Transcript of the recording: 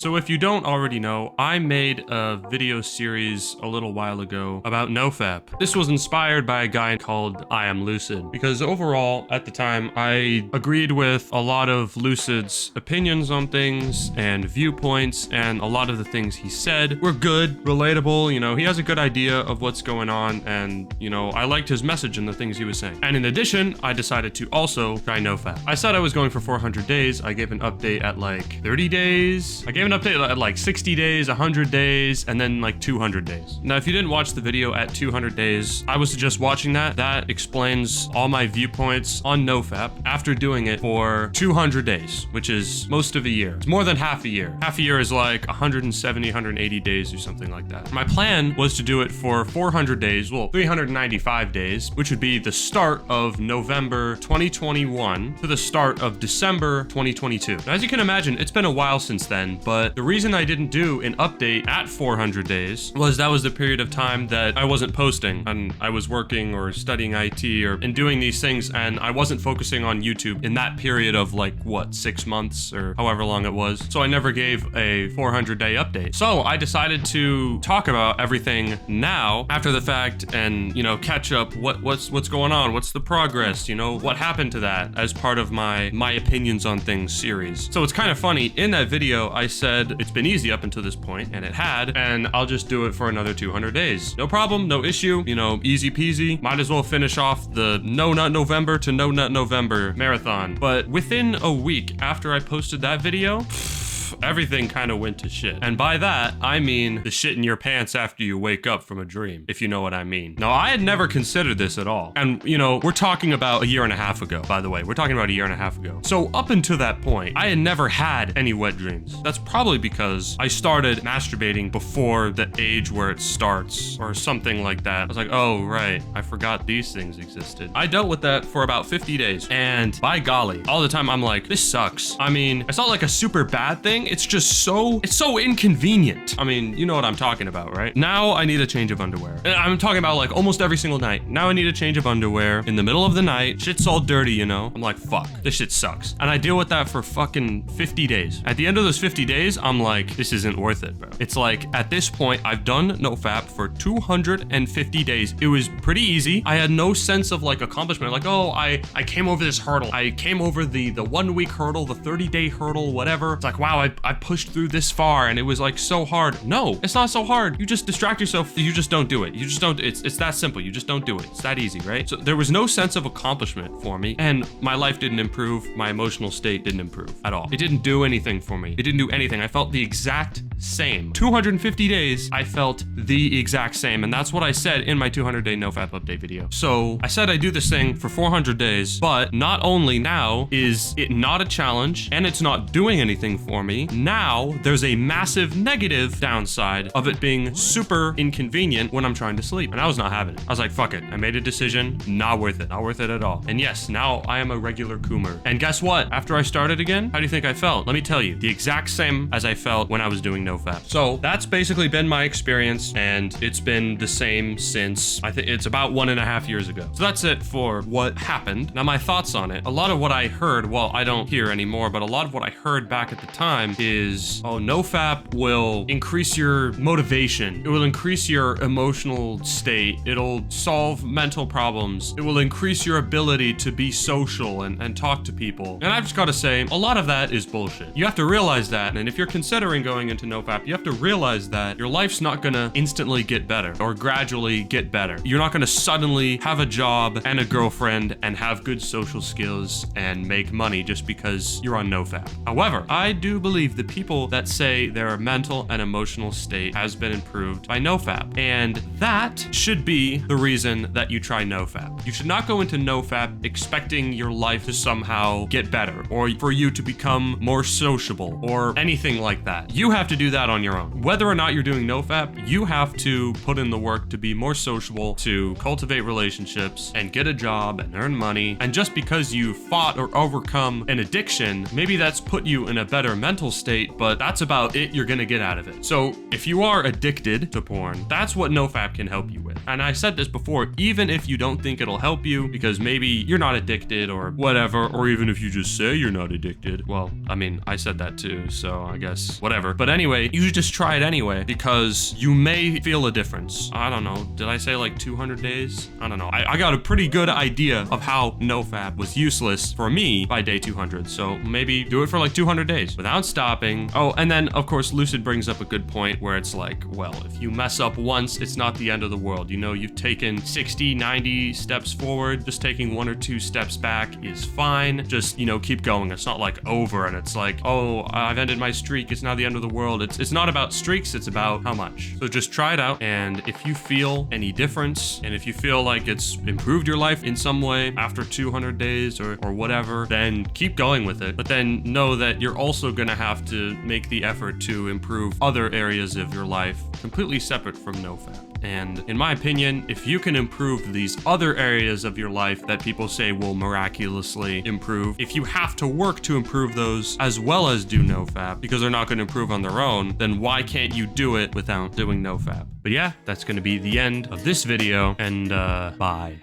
So if you don't already know, I made a video series a little while ago about No-Fap. This was inspired by a guy called I Am Lucid, because overall, at the time, I agreed with a lot of Lucid's opinions on things and viewpoints, and a lot of the things he said were good, relatable, he has a good idea of what's going on, and, I liked his message and the things he was saying. And in addition, I decided to also try No-Fap. I said I was going for 400 days. I gave an update at like 30 days. I gave an update at like 60 days, 100 days, and then like 200 days. Now, if you didn't watch the video at 200 days, I was just watching that. That explains all my viewpoints on No-Fap after doing it for 200 days, which is most of a year. It's more than half a year. Half a year is like 170, 180 days or something like that. My plan was to do it for 400 days, well, 395 days, which would be the start of November 2021 to the start of December 2022. Now, as you can imagine, it's been a while since then, but the reason I didn't do an update at 400 days was that was the period of time that I wasn't posting, and I was working or studying IT and doing these things, and I wasn't focusing on YouTube in that period of like, 6 months or however long it was. So I never gave a 400-day update. So I decided to talk about everything now after the fact and, catch up what's going on, what's the progress, what happened to that as part of my opinions on things series. So it's kind of funny, in that video I said it's been easy up until this point, and it had, and I'll just do it for another 200 days. No problem, no issue, easy peasy. Might as well finish off the No Nut November to No Nut November marathon. But within a week after I posted that video, everything kind of went to shit. And by that, I mean the shit in your pants after you wake up from a dream, if you know what I mean. Now, I had never considered this at all. And, we're talking about a year and a half ago, by the way. We're talking about a year and a half ago. So up until that point, I had never had any wet dreams. That's probably because I started masturbating before the age where it starts or something like that. I was like, oh, right, I forgot these things existed. I dealt with that for about 50 days. And by golly, all the time I'm like, this sucks. I mean, it's not like a super bad thing. It's just so inconvenient. I mean, you know what I'm talking about, right? Now I need a change of underwear. And I'm talking about like almost every single night. Now I need a change of underwear in the middle of the night. Shit's all dirty, I'm like, fuck, this shit sucks. And I deal with that for fucking 50 days. At the end of those 50 days, I'm like, this isn't worth it, bro. It's like, at this point, I've done No-Fap for 250 days. It was pretty easy. I had no sense of like accomplishment. Like, oh, I came over this hurdle. I came over the 1 week hurdle, the 30-day hurdle, whatever. It's like, wow, I pushed through this far and it was like so hard. No, it's not so hard. You just distract yourself. You just don't do it. You just don't. It's that simple. You just don't do it. It's that easy, right? So there was no sense of accomplishment for me, and my life didn't improve. My emotional state didn't improve at all. It didn't do anything for me. It didn't do anything. I felt the exact same. 250 days, I felt the exact same, and that's what I said in my 200-day No-Fap update video. So I said I do this thing for 400 days, but not only now is it not a challenge and it's not doing anything for me, now there's a massive negative downside of it being super inconvenient when I'm trying to sleep, and I was not having it. I was like, fuck it. I made a decision. Not worth it. Not worth it at all. And yes, now I am a regular coomer. And guess what? After I started again, how do you think I felt? Let me tell you, the exact same as I felt when I was doing No-Fap. So that's basically been my experience, and it's been the same since, I think it's about 1.5 years ago. So that's it for what happened. Now, my thoughts on it. A lot of what I heard, well, I don't hear anymore, but a lot of what I heard back at the time is, oh, No-Fap will increase your motivation. It will increase your emotional state. It'll solve mental problems. It will increase your ability to be social and talk to people. And I've just got to say, a lot of that is bullshit. You have to realize that. And if you're considering going into No-Fap, you have to realize that your life's not going to instantly get better or gradually get better. You're not going to suddenly have a job and a girlfriend and have good social skills and make money just because you're on No-Fap. However, I do believe the people that say their mental and emotional state has been improved by No-Fap, and that should be the reason that you try No-Fap. You should not go into No-Fap expecting your life to somehow get better or for you to become more sociable or anything like that. You have to do do that on your own. Whether or not you're doing no-fap, you have to put in the work to be more sociable, to cultivate relationships and get a job and earn money. And just because you fought or overcome an addiction, maybe that's put you in a better mental state, but that's about it you're gonna get out of it. So if you are addicted to porn, that's what no-fap can help you with. And I said this before, even if you don't think it'll help you because maybe you're not addicted or whatever, or even if you just say you're not addicted. Well, I mean, I said that too, so I guess whatever. But anyway, you should just try it anyway because you may feel a difference. I don't know. Did I say like 200 days? I don't know. I got a pretty good idea of how no-fap was useless for me by day 200. So maybe do it for like 200 days without stopping. Oh, and then of course, Lucid brings up a good point where it's like, well, if you mess up once, it's not the end of the world. You know, you've taken 60, 90 steps forward. Just taking 1 or 2 steps back is fine. Just, you know, keep going. It's not like over and it's like, oh, I've ended my streak. It's now the end of the world. It's not about streaks. It's about how much. So just try it out. And if you feel any difference, and if you feel like it's improved your life in some way after 200 days or whatever, then keep going with it. But then know that you're also gonna have to make the effort to improve other areas of your life completely separate from no-fap. And in my opinion, if you can improve these other areas of your life that people say will miraculously improve, if you have to work to improve those as well as do no-fap because they're not going to improve on their own, then why can't you do it without doing no-fap? But yeah, that's going to be the end of this video, and bye.